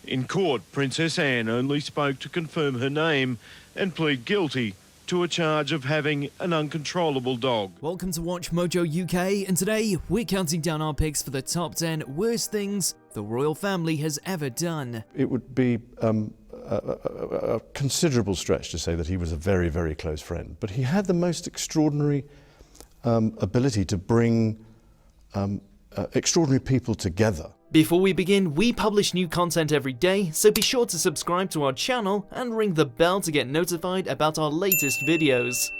In court, Princess Anne only spoke to confirm her name and plead guilty to a charge of having an uncontrollable dog. Welcome to WatchMojo UK, and today we're counting down our picks for the top 10 worst things the royal family has ever done. It would be a considerable stretch to say that he was a very, very close friend, but he had the most extraordinary ability to bring extraordinary people together. Before we begin, we publish new content every day, so be sure to subscribe to our channel and ring the bell to get notified about our latest videos.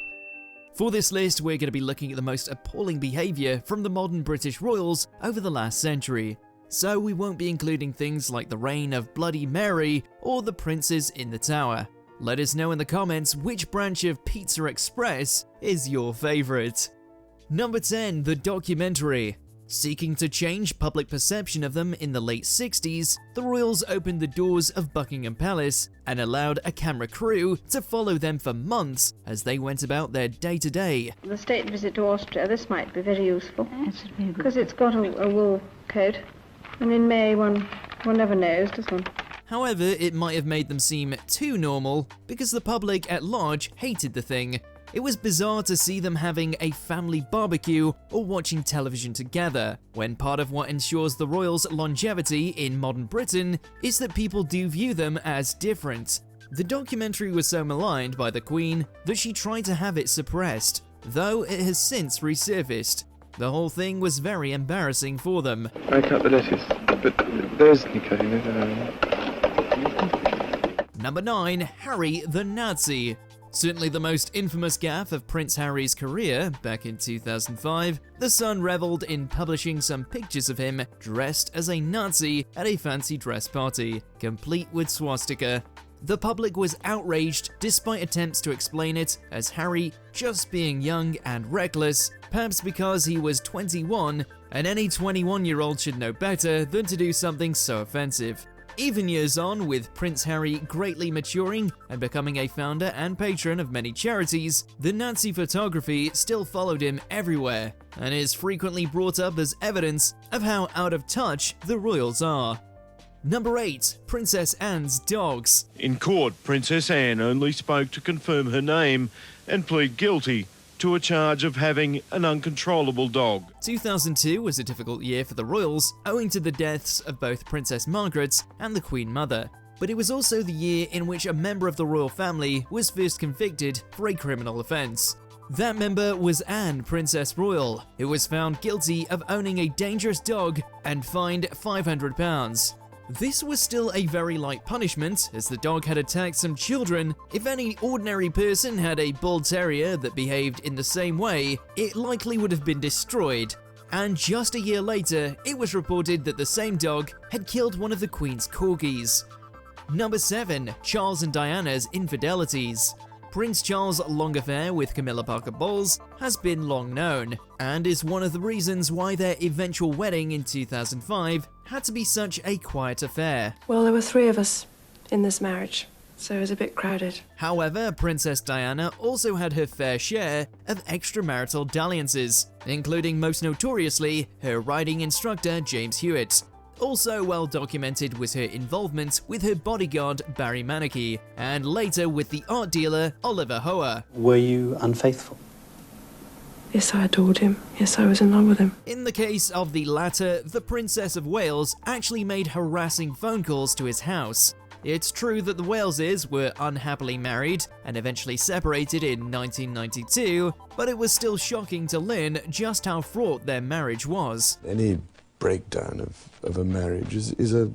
For this list, we're going to be looking at the most appalling behaviour from the modern British royals over the last century. So we won't be including things like the reign of Bloody Mary or the princes in the Tower. Let us know in the comments which branch of Pizza Express is your favourite. Number 10, the documentary. Seeking to change public perception of them in the late 60s, the royals opened the doors of Buckingham Palace and allowed a camera crew to follow them for months as they went about their day-to-day. The state visit to Austria, this might be very useful, because it's got a wool coat, and in May one never knows, does one? However, it might have made them seem too normal because the public at large hated the thing. It was bizarre to see them having a family barbecue or watching television together, when part of what ensures the royals' longevity in modern Britain is that people do view them as different. The documentary was so maligned by the Queen that she tried to have it suppressed, though it has since resurfaced. The whole thing was very embarrassing for them. Break up the lettuce, but there's nicotine. Number 9, Harry the Nazi. Certainly the most infamous gaffe of Prince Harry's career, back in 2005, The Sun revelled in publishing some pictures of him dressed as a Nazi at a fancy dress party, complete with swastika. The public was outraged despite attempts to explain it as Harry just being young and reckless, perhaps because he was 21, and any 21-year-old should know better than to do something so offensive. Even years on, with Prince Harry greatly maturing and becoming a founder and patron of many charities, the Nazi photography still followed him everywhere and is frequently brought up as evidence of how out of touch the royals are. Number 8, Princess Anne's dogs. In court, Princess Anne only spoke to confirm her name and plead guilty to a charge of having an uncontrollable dog. 2002 was a difficult year for the royals, owing to the deaths of both Princess Margaret and the Queen Mother. But it was also the year in which a member of the royal family was first convicted for a criminal offence. That member was Anne, Princess Royal, who was found guilty of owning a dangerous dog and fined £500. This was still a very light punishment, as the dog had attacked some children. If any ordinary person had a bull terrier that behaved in the same way, it likely would have been destroyed. And just a year later, it was reported that the same dog had killed one of the Queen's corgis. Number 7, Charles and Diana's infidelities. Prince Charles' long affair with Camilla Parker Bowles has been long known, and is one of the reasons why their eventual wedding in 2005 had to be such a quiet affair. Well, there were 3 of us in this marriage, so it was a bit crowded. However, Princess Diana also had her fair share of extramarital dalliances, including most notoriously her riding instructor James Hewitt. Also well documented was her involvement with her bodyguard Barry Manicky, and later with the art dealer Oliver Hoa. Were you unfaithful? Yes, I adored him. Yes, I was in love with him. In the case of the latter, the Princess of Wales actually made harassing phone calls to his house. It's true that the Waleses were unhappily married and eventually separated in 1992, but it was still shocking to learn just how fraught their marriage was. Any breakdown of a marriage is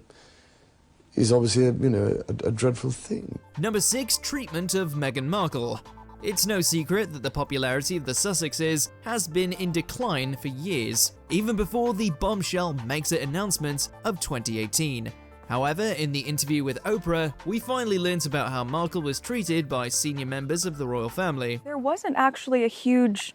obviously a dreadful thing. Number 6, treatment of Meghan Markle. It's no secret that the popularity of the Sussexes has been in decline for years, even before the bombshell Megxit announcement of 2018. However, in the interview with Oprah, we finally learnt about how Markle was treated by senior members of the royal family. There wasn't actually a huge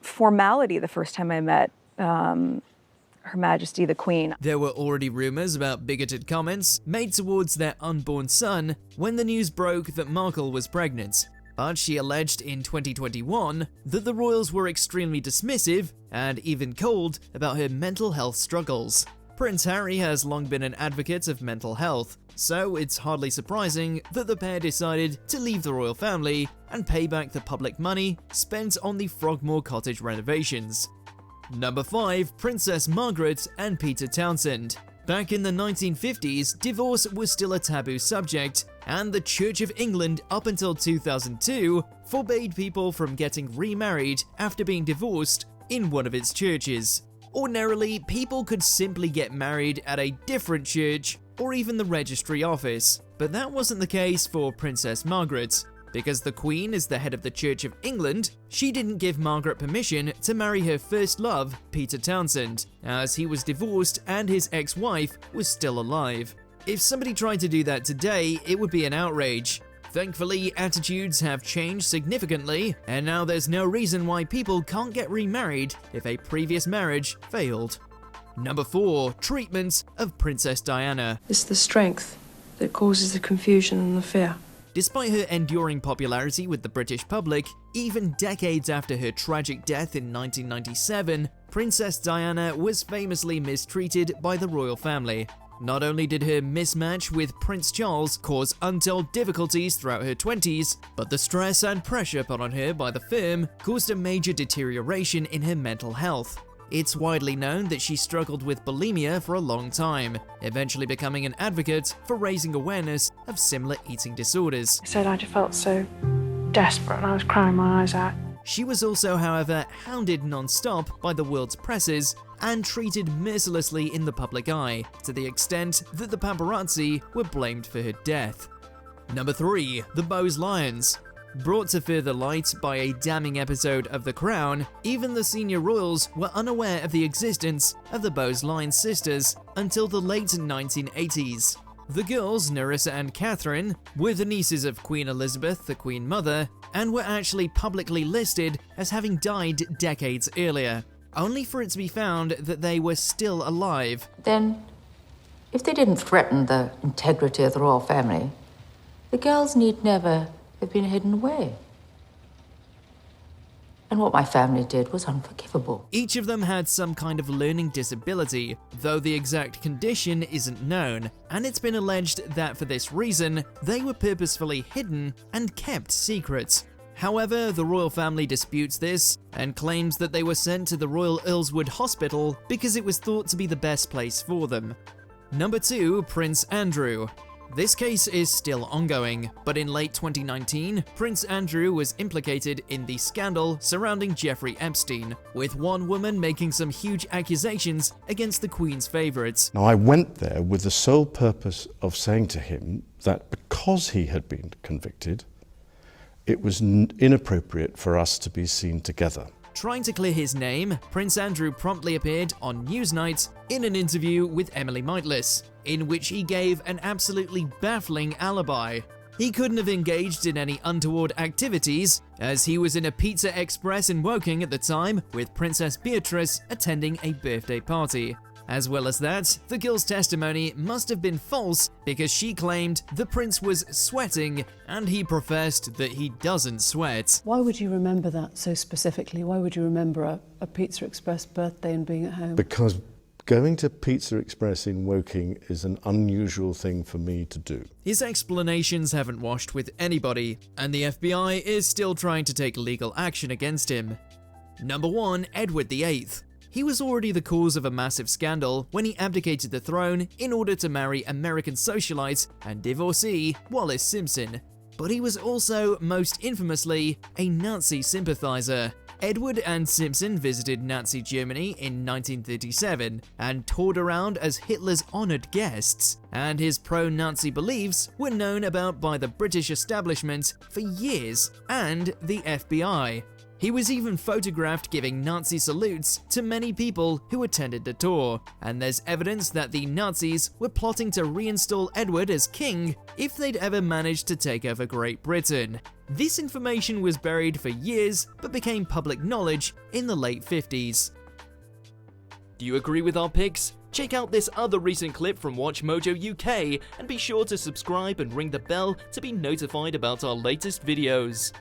formality the first time I met Her Majesty the Queen. There were already rumours about bigoted comments made towards their unborn son when the news broke that Markle was pregnant. But she alleged in 2021 that the royals were extremely dismissive and even cold about her mental health struggles. Prince Harry has long been an advocate of mental health, so it's hardly surprising that the pair decided to leave the royal family and pay back the public money spent on the Frogmore Cottage renovations. Number 5. Princess Margaret and Peter Townsend. Back in the 1950s, divorce was still a taboo subject, and the Church of England up until 2002 forbade people from getting remarried after being divorced in one of its churches. Ordinarily, people could simply get married at a different church or even the registry office, but that wasn't the case for Princess Margaret. Because the Queen is the head of the Church of England, she didn't give Margaret permission to marry her first love, Peter Townsend, as he was divorced and his ex-wife was still alive. If somebody tried to do that today, it would be an outrage. Thankfully, attitudes have changed significantly, and now there's no reason why people can't get remarried if a previous marriage failed. Number 4. Treatment of Princess Diana. It's the strength that causes the confusion and the fear. Despite her enduring popularity with the British public, even decades after her tragic death in 1997, Princess Diana was famously mistreated by the royal family. Not only did her mismatch with Prince Charles cause untold difficulties throughout her 20s, but the stress and pressure put on her by the firm caused a major deterioration in her mental health. It's widely known that she struggled with bulimia for a long time, eventually becoming an advocate for raising awareness of similar eating disorders. I said I just felt so desperate and I was crying my eyes out. She was also, however, hounded non-stop by the world's presses and treated mercilessly in the public eye, to the extent that the paparazzi were blamed for her death. Number 3. The Bowes Lions. Brought to further light by a damning episode of The Crown, even the senior royals were unaware of the existence of the Bowes Lions sisters until the late 1980s. The girls, Nerissa and Catherine, were the nieces of Queen Elizabeth, the Queen Mother, and were actually publicly listed as having died decades earlier, only for it to be found that they were still alive. Then, if they didn't threaten the integrity of the royal family, the girls need never have been hidden away. And what my family did was unforgivable. Each of them had some kind of learning disability, though the exact condition isn't known, and it's been alleged that for this reason, they were purposefully hidden and kept secret. However, the royal family disputes this and claims that they were sent to the Royal Earlswood Hospital because it was thought to be the best place for them. Number 2. Prince Andrew. This case is still ongoing, but in late 2019, Prince Andrew was implicated in the scandal surrounding Jeffrey Epstein, with one woman making some huge accusations against the Queen's favourites. Now, I went there with the sole purpose of saying to him that because he had been convicted, it was inappropriate for us to be seen together. Trying to clear his name, Prince Andrew promptly appeared on Newsnight in an interview with Emily Mightless, in which he gave an absolutely baffling alibi. He couldn't have engaged in any untoward activities, as he was in a Pizza Express in Woking at the time, with Princess Beatrice attending a birthday party. As well as that, the girl's testimony must have been false because she claimed the prince was sweating and he professed that he doesn't sweat. Why would you remember that so specifically? Why would you remember a Pizza Express birthday and being at home? Because going to Pizza Express in Woking is an unusual thing for me to do. His explanations haven't washed with anybody, and the FBI is still trying to take legal action against him. Number 1. Edward VIII. He was already the cause of a massive scandal when he abdicated the throne in order to marry American socialite and divorcee Wallis Simpson. But he was also, most infamously, a Nazi sympathizer. Edward and Simpson visited Nazi Germany in 1937 and toured around as Hitler's honoured guests, and his pro-Nazi beliefs were known about by the British establishment for years and the FBI. He was even photographed giving Nazi salutes to many people who attended the tour, and there's evidence that the Nazis were plotting to reinstall Edward as king if they'd ever managed to take over Great Britain. This information was buried for years, but became public knowledge in the late 50s. Do you agree with our picks? Check out this other recent clip from WatchMojo UK, and be sure to subscribe and ring the bell to be notified about our latest videos.